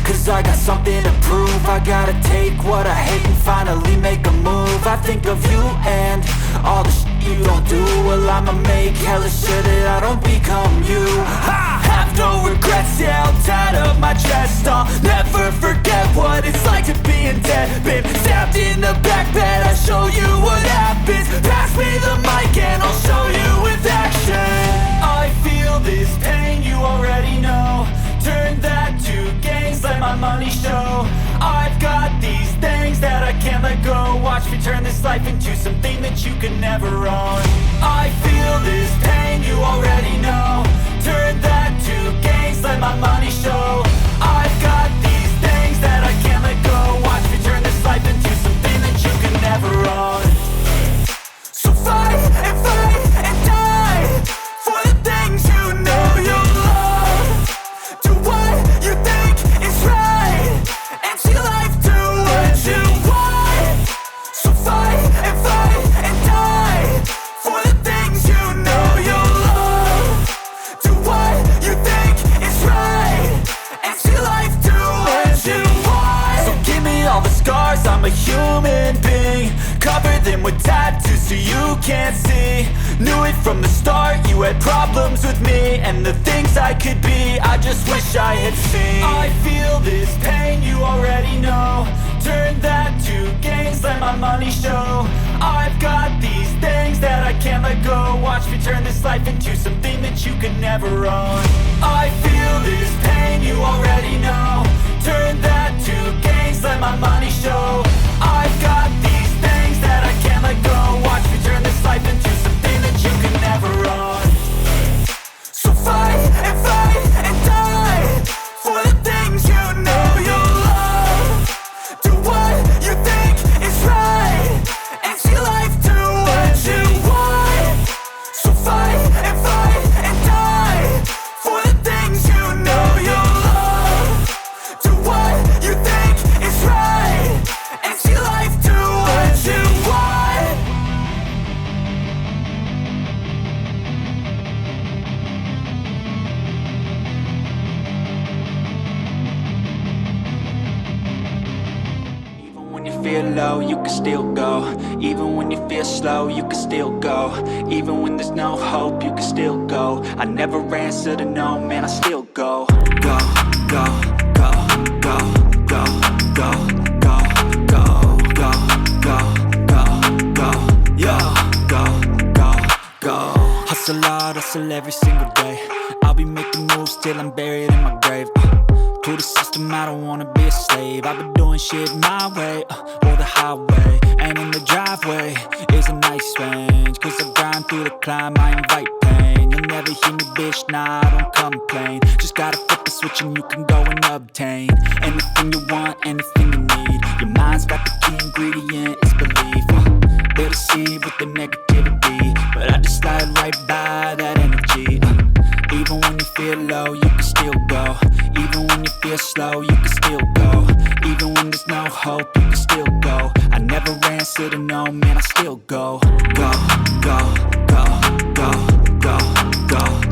cause I got something to prove. I gotta take what I hate and finally make a move. I think of you and all the shit you don't do. Well, I'ma make hella sure that I don't become you. I have no regrets, yeah, I'll tie up my chest. I'll never forget what it's like to be in debt. Been stabbed in the back bed, I'll show you what happens. Pass me the mic and I'll show you with action. I feel this pain, you already know. Turn that to gains, let my money show. I've got these things that I can't let go. Watch me turn this life into something that you can never own. I feel this pain, you already know. Turn that to gains, let my money show. I've got these things that I can't let go. Watch me turn this life into something that you can never own. So fight and die for the things you know you love. Do what you think is right and see life do what you want. So fight and die for the things you know you love. Do what you think is right and see life do what you want. So give me all the scars, I'm a human being. Cover them with tattoos so you can't see. Knew it from the start, you had problems with me and the things I could be, I just wish I had seen. I feel this pain, you already know. Turn that to gains, let my money show. I've got these things that I can't let go. Watch me turn this life into something that you could never own. I feel this pain, you already know. Turn that to gains, let my money show. I've got these things that I can't let go. Watch me turn this life into something that you can never own. So fight and die for the things you know you love. Do what you think is right and see life do what you want. So fight and die for the things you know you love. Do what you think is right and see life do what you want. Even when you feel low, you can still go. Even when you feel slow, you can still go. Even when there's no hope, you can still go. I never answer to no, man, I still go. Go, go, go, go, go, go, go, go, go, go, go, go, yo, go, go, go. Hustle hard, hustle every single day. I'll be making moves till I'm buried in my grave. To the system, I don't wanna be a slave. I've been doing shit my way, or the highway. And in the driveway is a nice range. Cause I grind through the climb, I invite pain. You'll never hear me, bitch, nah, I don't complain. Just gotta flip the switch and you can go and obtain anything you want, anything you need. Your mind's got the key ingredient, it's belief. They're deceived with the negativity, but I just slide right by that energy. Even when you feel low, you can still go. Even when you feel slow, you can still go. Even when there's no hope, you can still go. I never answer to no, man, I still go. Go, go, go, go, go, go.